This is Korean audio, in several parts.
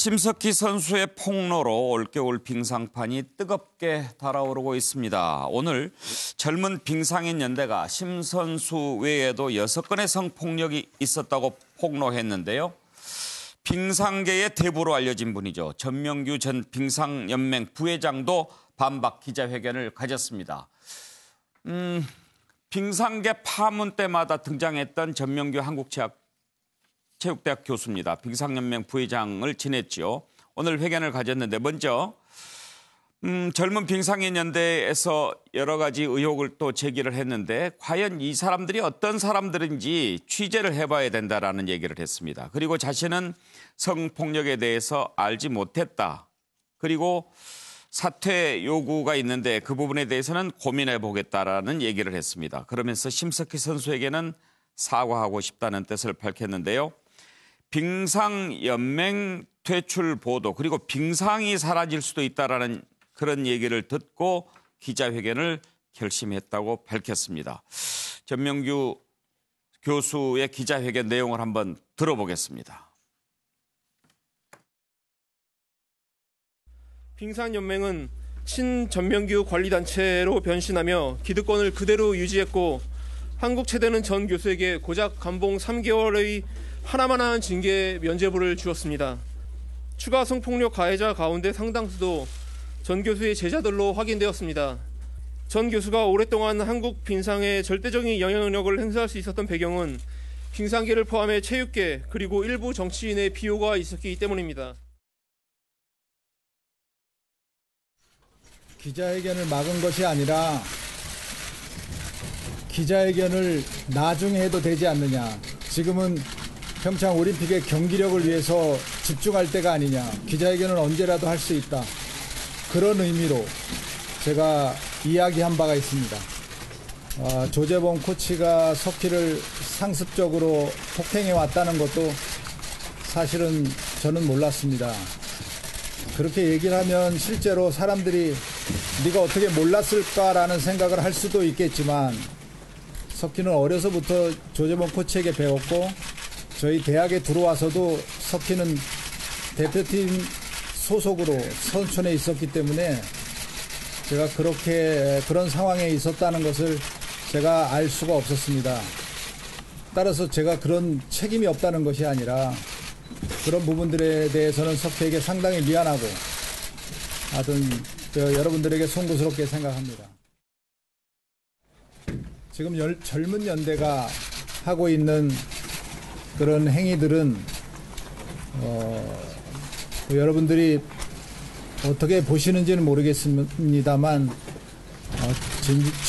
심석희 선수의 폭로로 올겨울 빙상판이 뜨겁게 달아오르고 있습니다. 오늘 젊은 빙상인 연대가 심 선수 외에도 6건의 성폭력이 있었다고 폭로했는데요. 빙상계의 대부로 알려진 분이죠. 전명규 전 빙상연맹 부회장도 반박 기자회견을 가졌습니다. 빙상계 파문 때마다 등장했던 전명규 한국체육대학 교수입니다. 빙상연맹 부회장을 지냈죠. 오늘 회견을 가졌는데 먼저 젊은 빙상인 연대에서 여러 가지 의혹을 또 제기를 했는데 과연 이 사람들이 어떤 사람들인지 취재를 해봐야 된다라는 얘기를 했습니다. 그리고 자신은 성폭력에 대해서 알지 못했다. 그리고 사퇴 요구가 있는데 그 부분에 대해서는 고민해 보겠다라는 얘기를 했습니다. 그러면서 심석희 선수에게는 사과하고 싶다는 뜻을 밝혔는데요. 빙상연맹 퇴출 보도 그리고 빙상이 사라질 수도 있다라는 그런 얘기를 듣고 기자회견을 결심했다고 밝혔습니다. 전명규 교수의 기자회견 내용을 한번 들어보겠습니다. 빙상연맹은 친전명규 관리단체로 변신하며 기득권을 그대로 유지했고 한국체대는 전 교수에게 고작 감봉 3개월의 하나만한 징계 면죄부를 주었습니다. 추가 성폭력 가해자 가운데 상당수도 전 교수의 제자들로 확인되었습니다. 전 교수가 오랫동안 한국 빙상에 절대적인 영향력을 행사할 수 있었던 배경은 빙상계를 포함해 체육계 그리고 일부 정치인의 비호가 있었기 때문입니다. 기자회견을 막은 것이 아니라 기자회견을 나중에 해도 되지 않느냐. 지금은 평창 올림픽의 경기력을 위해서 집중할 때가 아니냐. 기자회견은 언제라도 할 수 있다. 그런 의미로 제가 이야기한 바가 있습니다. 조재범 코치가 석희를 상습적으로 폭행해 왔다는 것도 사실은 저는 몰랐습니다. 그렇게 얘기를 하면 실제로 사람들이 네가 어떻게 몰랐을까라는 생각을 할 수도 있겠지만 석희는 어려서부터 조재범 코치에게 배웠고 저희 대학에 들어와서도 석희는 대표팀 소속으로 선촌에 있었기 때문에 제가 그런 상황에 있었다는 것을 제가 알 수가 없었습니다. 따라서 제가 그런 책임이 없다는 것이 아니라 그런 부분들에 대해서는 석희에게 상당히 미안하고 하여튼 여러분들에게 송구스럽게 생각합니다. 지금 젊은 연대가 하고 있는 그런 행위들은 여러분들이 어떻게 보시는지는 모르겠습니다만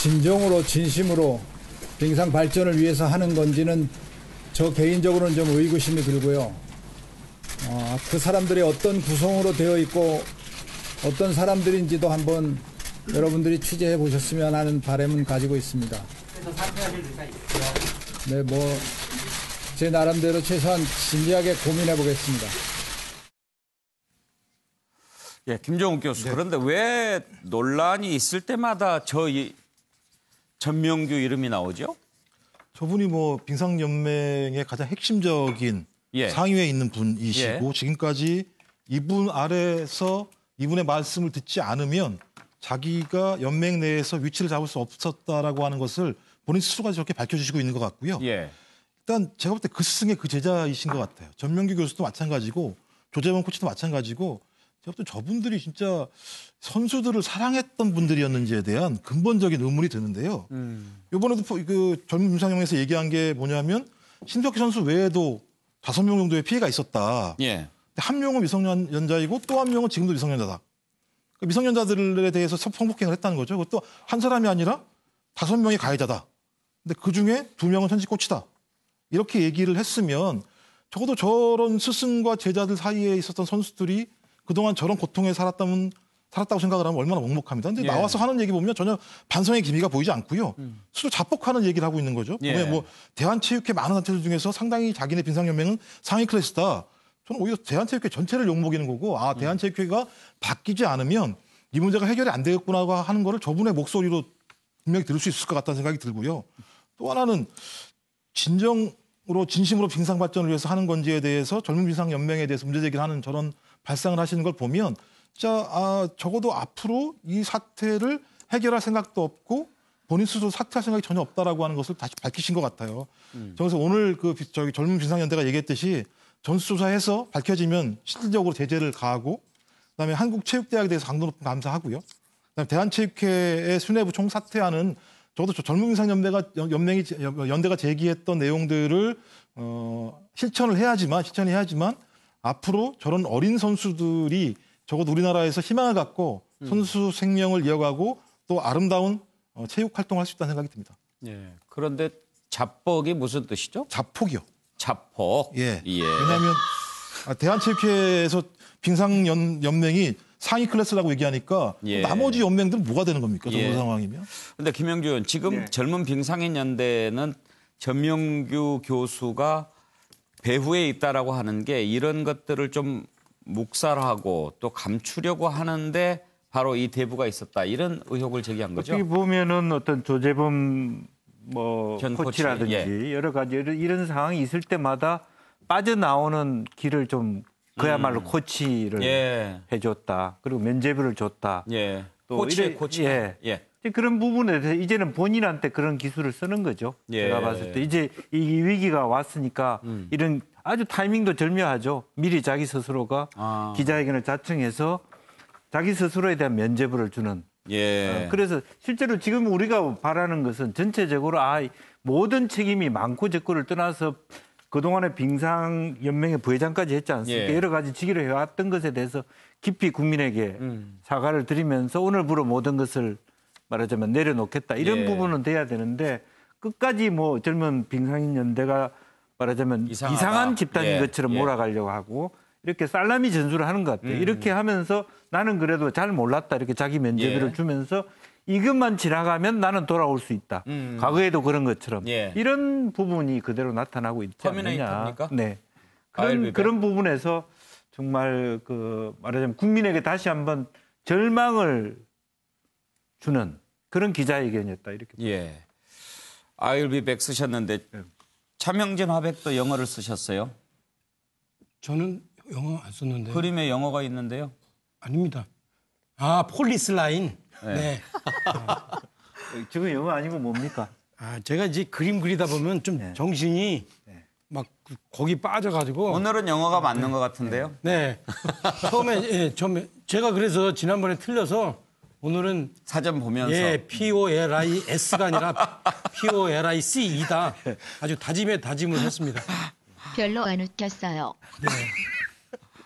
진정으로 진심으로 빙상 발전을 위해서 하는 건지는 저 개인적으로는 좀 의구심이 들고요. 그 사람들이 어떤 구성으로 되어 있고 어떤 사람들인지도 한번 여러분들이 취재해 보셨으면 하는 바람은 가지고 있습니다. 그래서 사퇴하실 의사 있고요. 네, 제 나름대로 최소한 진지하게 고민해 보겠습니다. 예, 김종욱 교수. 네. 그런데 왜 논란이 있을 때마다 전명규 이름이 나오죠? 저분이 빙상연맹의 가장 핵심적인 상위에 있는 분이시고 지금까지 이분 아래에서 이분의 말씀을 듣지 않으면 자기가 연맹 내에서 위치를 잡을 수 없었다라고 하는 것을 본인 스스로가 저렇게 밝혀주시고 있는 것 같고요. 일단 제가 볼 때 그 스승의 그 제자이신 것 같아요. 전명규 교수도 마찬가지고 조재범 코치도 마찬가지고 제가 볼 때 저분들이 진짜 선수들을 사랑했던 분들이었는지에 대한 근본적인 의문이 드는데요. 이번에도 그 젊은 빙상연맹에서 얘기한 게 뭐냐면 심석희 선수 외에도 5명 정도의 피해가 있었다. 한 명은 미성년자이고 또 한 명은 지금도 미성년자다. 그러니까 미성년자들에 대해서 성폭행을 했다는 거죠. 그것도 한 사람이 아니라 5명의 가해자다. 근데 그중에 2명은 현직 코치다. 이렇게 얘기를 했으면 적어도 저런 스승과 제자들 사이에 있었던 선수들이 그동안 저런 고통에 살았다고 생각을 하면 얼마나 먹먹합니다. 근데 나와서 하는 얘기 보면 전혀 반성의 기미가 보이지 않고요. 스스로 자폭하는 얘기를 하고 있는 거죠. 대한체육회 많은 단체들 중에서 상당히 자기네 빙상연맹은 상위 클래스다. 저는 오히려 대한체육회 전체를 욕먹이는 거고 대한체육회가 바뀌지 않으면 이 문제가 해결이 안 되겠구나 하는 거를 저분의 목소리로 분명히 들을 수 있을 것 같다는 생각이 들고요. 또 하나는 진심으로 빙상 발전을 위해서 하는 건지에 대해서 젊은 빙상 연맹에 대해서 문제 제기를 하는 저런 발상을 하시는 걸 보면 진짜 적어도 앞으로 이 사태를 해결할 생각도 없고 본인 스스로 사퇴할 생각이 전혀 없다라고 하는 것을 다시 밝히신 것 같아요. 그래서 오늘 저기 젊은 빙상연대가 얘기했듯이 전수조사해서 밝혀지면 실질적으로 제재를 가하고 그다음에 한국체육대학에 대해서 강도 높은 감사하고요. 그다음에 대한체육회의 수뇌부 총사퇴하는 적어도 젊은 빙상연대가 연대가 제기했던 내용들을 실천을 해야지만 앞으로 저런 어린 선수들이 적어도 우리나라에서 희망을 갖고 선수 생명을 이어가고 또 아름다운 체육 활동을 할 수 있다는 생각이 듭니다. 예. 그런데 자뻑이 무슨 뜻이죠? 자폭이요. 자폭. 예. 예. 왜냐하면 대한체육회에서 빙상연맹이 상위 클래스라고 얘기하니까 예. 나머지 연맹들은 뭐가 되는 겁니까? 예. 저런 상황이면. 근데 김영주 의원, 지금 젊은 빙상인 연대는 전명규 교수가 배후에 있다라고 하는 게 이런 것들을 좀 묵살하고 또 감추려고 하는데 바로 이 대부가 있었다. 이런 의혹을 제기한 거죠. 어떻게 보면은 어떤 조재범 전 코치라든지 코치, 여러 가지 이런 상황이 있을 때마다 빠져나오는 길을 좀 그야말로 코치를 해줬다. 그리고 면죄부를 줬다. 예. 또 코치. 예. 그런 부분에 대해서 이제는 본인한테 그런 기술을 쓰는 거죠. 예. 제가 봤을 때 이제 이 위기가 왔으니까 이런 아주 타이밍도 절묘하죠. 미리 자기 스스로가 기자회견을 자청해서 자기 스스로에 대한 면죄부를 주는. 예. 그래서 실제로 지금 우리가 바라는 것은 전체적으로 모든 책임이 많고 적고를 떠나서 그동안에 빙상연맹의 부회장까지 했지 않습니까? 예. 여러 가지 직위를 해왔던 것에 대해서 깊이 국민에게 사과를 드리면서 오늘부로 모든 것을 말하자면 내려놓겠다. 이런 부분은 돼야 되는데 끝까지 젊은 빙상인연대가 말하자면 이상한 집단인 것처럼 몰아가려고 하고 이렇게 살라미 전술을 하는 것 같아요. 이렇게 하면서 나는 그래도 잘 몰랐다. 이렇게 자기 면죄부를 주면서 이것만 지나가면 나는 돌아올 수 있다. 과거에도 그런 것처럼 이런 부분이 그대로 나타나고 있지 않느냐. 터미네이터입니까? 네. 그런 부분에서 정말 말하자면 국민에게 다시 한번 절망을 주는 그런 기자회견이었다. 이렇게. 예. I'll be back 쓰셨는데 차명진 화백도 영어를 쓰셨어요? 저는 영어 안 썼는데. 그림에 영어가 있는데요. 아닙니다. 폴리스 라인. 네. 지금 영어 아니고 뭡니까? 제가 이제 그림 그리다 보면 좀 정신이 막 거기 빠져가지고. 오늘은 영어가 맞는 것 같은데요. 네. 처음에 제가 그래서 지난번에 틀려서 오늘은 사전 보면서. POLIS가 아니라 POLIC이다. 아주 다짐에 다짐을 했습니다. 별로 안 웃겼어요. 네.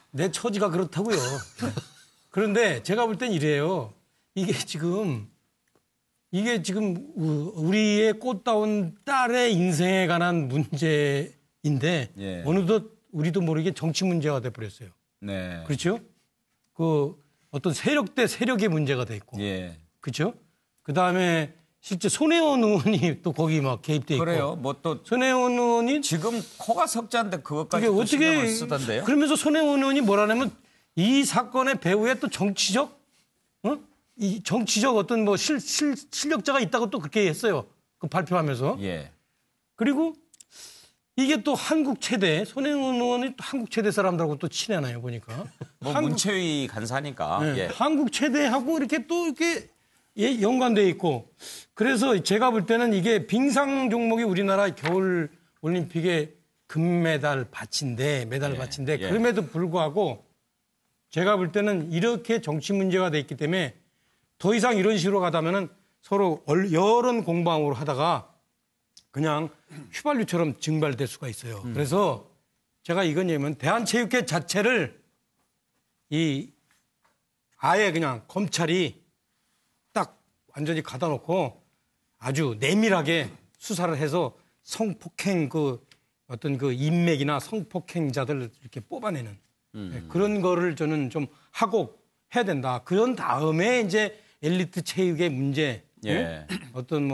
내 처지가 그렇다고요. 그런데 제가 볼 땐 이래요. 이게 지금 우리의 꽃다운 딸의 인생에 관한 문제인데 어느덧 우리도 모르게 정치 문제가 돼 버렸어요. 네. 그렇죠? 어떤 세력 대 세력의 문제가 돼 있고. 그렇죠? 그다음에 실제 손혜원 의원이 또 거기 막 개입돼 있고. 그래요. 손혜원 의원이 지금 코가 석자인데 그것까지 또 신경을 쓰던데요. 그러면서 손혜원 의원이 뭐라냐면 이 사건의 배후에 또 정치적 이 정치적 어떤 실력자가 있다고 또 그렇게 했어요. 그 발표하면서. 그리고 이게 또 한국 체대 손혜원 의원이 또 한국 체대 사람들하고 또 친하나요 보니까. 문체위 간사니까. 한국 체대하고 이렇게 또 이렇게 연관돼 있고. 그래서 제가 볼 때는 이게 빙상 종목이 우리나라 겨울 올림픽의 금메달 받친데 그럼에도 불구하고 제가 볼 때는 이렇게 정치 문제가 돼 있기 때문에 더 이상 이런 식으로 가다면은 서로 여론 공방으로 하다가 그냥 휘발유처럼 증발될 수가 있어요. 그래서 제가 이건 얘기하면 대한체육회 자체를 아예 그냥 검찰이 딱 완전히 가다 놓고 아주 내밀하게 수사를 해서 성폭행 어떤 인맥이나 성폭행자들 이렇게 뽑아내는 그런 거를 저는 좀 하고 해야 된다. 그런 다음에 이제 엘리트 체육의 문제, 어떤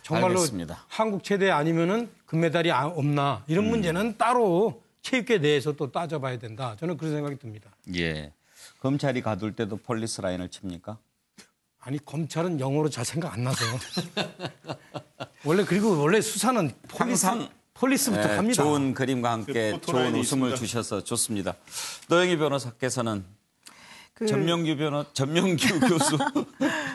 정말로 알겠습니다. 한국 체대 아니면은 금메달이 없나 이런 문제는 따로 체육계 내에서 또 따져봐야 된다. 저는 그런 생각이 듭니다. 검찰이 가둘 때도 폴리스 라인을 칩니까? 아니 검찰은 영어로 잘 생각 안 나서 원래 수사는 폴리스부터 갑니다. 좋은 그림과 함께 그 좋은 웃음을 있습니다. 주셔서 좋습니다. 노영희 변호사께서는 전명규 교수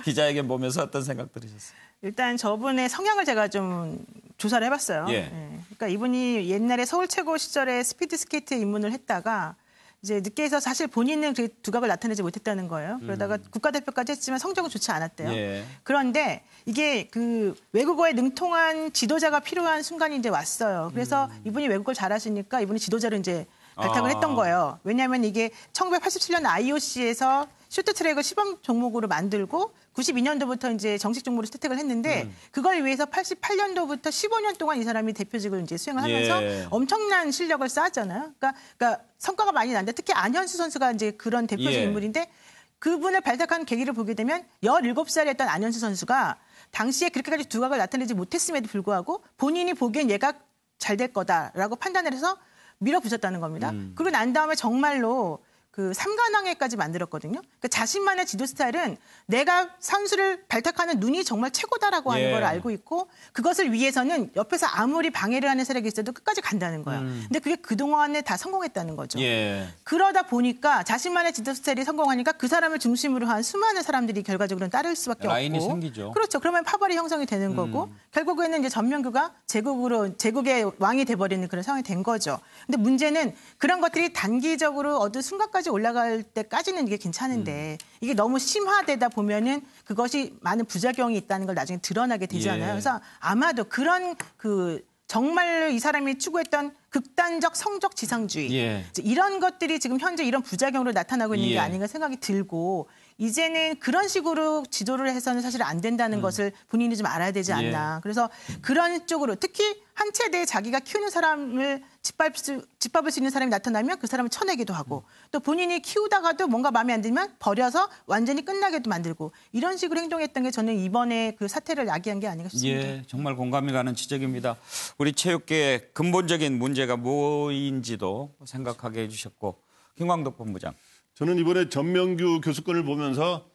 기자회견 보면서 어떤 생각 들으셨어요? 일단 저분의 성향을 제가 좀 조사를 해봤어요. 예. 그러니까 이분이 옛날에 서울 최고 시절에 스피드 스케이트에 입문을 했다가 이제 늦게 해서 사실 본인은 그 두각을 나타내지 못했다는 거예요. 그러다가 국가대표까지 했지만 성적은 좋지 않았대요. 예. 그런데 이게 그 외국어에 능통한 지도자가 필요한 순간이 이제 왔어요. 그래서 이분이 외국어를 잘하시니까 이분이 지도자로 이제 발탁을 했던 거예요. 왜냐하면 이게 1987년 IOC에서 쇼트트랙을 시범 종목으로 만들고 92년도부터 이제 정식 종목으로 채택을 했는데 그걸 위해서 88년도부터 15년 동안 이 사람이 대표직을 이제 수행을 하면서 예. 엄청난 엄청난 실력을 쌓았잖아요. 그러니까 성과가 많이 났는데 특히 안현수 선수가 이제 그런 대표적 예. 인물인데 그분을 발탁한 계기를 보게 되면 17살이었던 안현수 선수가 당시에 그렇게까지 두각을 나타내지 못했음에도 불구하고 본인이 보기엔 얘가 잘 될 거다라고 판단을 해서 밀어붙였다는 겁니다. 그리고 난 다음에 정말로 그 3관왕회까지 만들었거든요. 그러니까 자신만의 지도 스타일은 내가 선수를 발탁하는 눈이 정말 최고다라고 하는 예. 걸 알고 있고 그것을 위해서는 옆에서 아무리 방해를 하는 세력이 있어도 끝까지 간다는 거예요. 근데 그게 그동안에 다 성공했다는 거죠. 예. 그러다 보니까 자신만의 지도 스타일이 성공하니까 그 사람을 중심으로 한 수많은 사람들이 결과적으로는 따를 수밖에 라인이 없고. 생기죠. 그렇죠. 그러면 파벌이 형성이 되는 거고 결국에는 이제 전명규가 제국의 왕이 돼버리는 그런 상황이 된 거죠. 근데 문제는 그런 것들이 단기적으로 어느 순간까지 올라갈 때까지는 이게 괜찮은데 이게 너무 심화되다 보면은 그것이 많은 부작용이 있다는 걸 나중에 드러나게 되잖아요. 예. 그래서 아마도 그런 정말로 이 사람이 추구했던 극단적 성적 지상주의 예. 이런 것들이 지금 현재 이런 부작용으로 나타나고 있는 예. 게 아닌가 생각이 들고 이제는 그런 식으로 지도를 해서는 사실 안 된다는 것을 본인이 좀 알아야 되지 않나. 그래서 그런 쪽으로 특히 한 체대에 자기가 키우는 사람을 짓밟을 수 있는 사람이 나타나면 그 사람을 쳐내기도 하고 또 본인이 키우다가도 뭔가 마음에 안 들면 버려서 완전히 끝나게도 만들고 이런 식으로 행동했던 게 저는 이번에 그 사태를 야기한 게 아닌가 싶습니다. 예, 정말 공감이 가는 지적입니다. 우리 체육계의 근본적인 문제가 뭐인지도 생각하게 해주셨고 김광덕 본부장. 저는 이번에 전명규 교수건을 보면서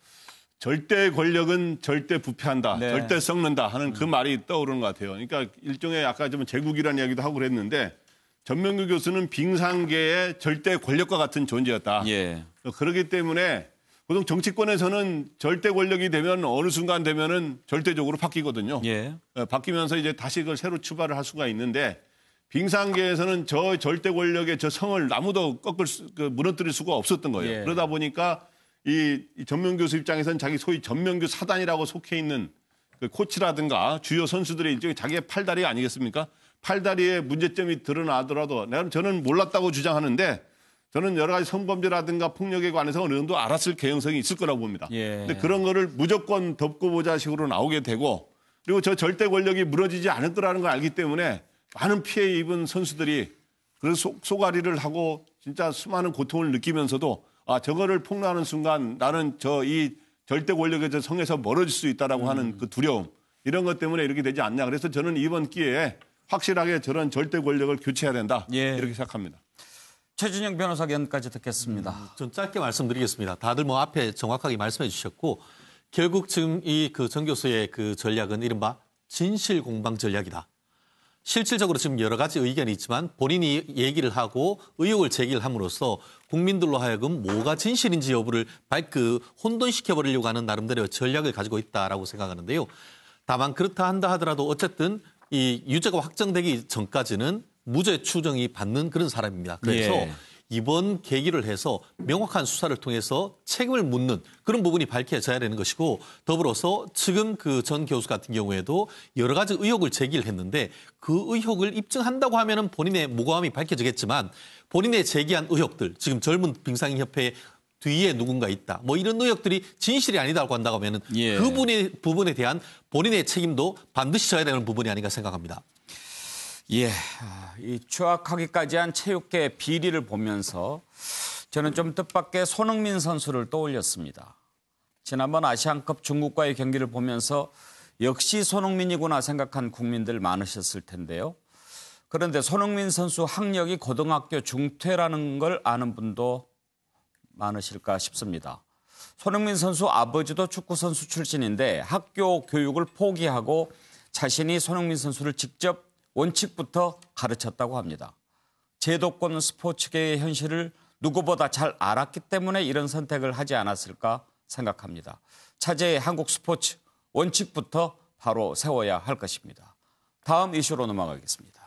절대 권력은 절대 부패한다, 네. 절대 썩는다 하는 그 말이 떠오르는 것 같아요. 그러니까 일종의 아까 좀 제국이라는 이야기도 하고 그랬는데 전명규 교수는 빙상계의 절대 권력과 같은 존재였다. 예. 그렇기 때문에 보통 정치권에서는 절대 권력이 되면 어느 순간 되면은 절대적으로 바뀌거든요. 예. 바뀌면서 이제 다시 그걸 새로 출발을 할 수가 있는데 빙상계에서는 저 절대 권력의 저 성을 아무도 무너뜨릴 수가 없었던 거예요. 예. 그러다 보니까 이 전명규 교수 입장에서는 자기 소위 전명규 사단이라고 속해 있는 그 코치라든가 주요 선수들이 일종의 자기의 팔다리 아니겠습니까? 팔다리에 문제점이 드러나더라도 저는 몰랐다고 주장하는데 저는 여러 가지 성범죄라든가 폭력에 관해서 어느 정도 알았을 개연성이 있을 거라고 봅니다. 예. 근데 그런 거를 무조건 덮고 보자 식으로 나오게 되고 그리고 저 절대 권력이 무너지지 않을 거라는 걸 알기 때문에 많은 피해 입은 선수들이 그래서 쏘가리를 하고 진짜 수많은 고통을 느끼면서도 저거를 폭로하는 순간 나는 이 절대 권력의 저 성에서 멀어질 수 있다라고 하는 그 두려움 이런 것 때문에 이렇게 되지 않냐. 그래서 저는 이번 기회에 확실하게 저런 절대 권력을 교체해야 된다. 예. 이렇게 생각합니다. 최준영 변호사 견까지 듣겠습니다. 좀 짧게 말씀드리겠습니다. 다들 뭐 앞에 정확하게 말씀해 주셨고 결국 지금 이 정 교수의 그 전략은 이른바 진실 공방 전략이다. 실질적으로 지금 여러 가지 의견이 있지만 본인이 얘기를 하고 의혹을 제기를 함으로써 국민들로 하여금 뭐가 진실인지 여부를 혼돈시켜버리려고 하는 나름대로의 전략을 가지고 있다라고 생각하는데요. 다만 그렇다 한다 하더라도 어쨌든 이 유죄가 확정되기 전까지는 무죄 추정이 받는 그런 사람입니다. 그래서 예. 이번 계기를 해서 명확한 수사를 통해서 책임을 묻는 그런 부분이 밝혀져야 되는 것이고 더불어서 지금 그 전 교수 같은 경우에도 여러 가지 의혹을 제기를 했는데 그 의혹을 입증한다고 하면은 본인의 무고함이 밝혀지겠지만 본인의 제기한 의혹들 지금 젊은 빙상협회 뒤에 누군가 있다. 뭐 이런 의혹들이 진실이 아니다고 한다고 하면은 예. 그 부분에 대한 본인의 책임도 반드시 져야 되는 부분이 아닌가 생각합니다. 예, 이 추악하기까지 한 체육계 비리를 보면서 저는 좀 뜻밖의 손흥민 선수를 떠올렸습니다. 지난번 아시안컵 중국과의 경기를 보면서 역시 손흥민이구나 생각한 국민들 많으셨을 텐데요. 그런데 손흥민 선수 학력이 고등학교 중퇴라는 걸 아는 분도 많으실까 싶습니다. 손흥민 선수 아버지도 축구선수 출신인데 학교 교육을 포기하고 자신이 손흥민 선수를 직접 원칙부터 가르쳤다고 합니다. 제도권 스포츠계의 현실을 누구보다 잘 알았기 때문에 이런 선택을 하지 않았을까 생각합니다. 차제의 한국 스포츠 원칙부터 바로 세워야 할 것입니다. 다음 이슈로 넘어가겠습니다.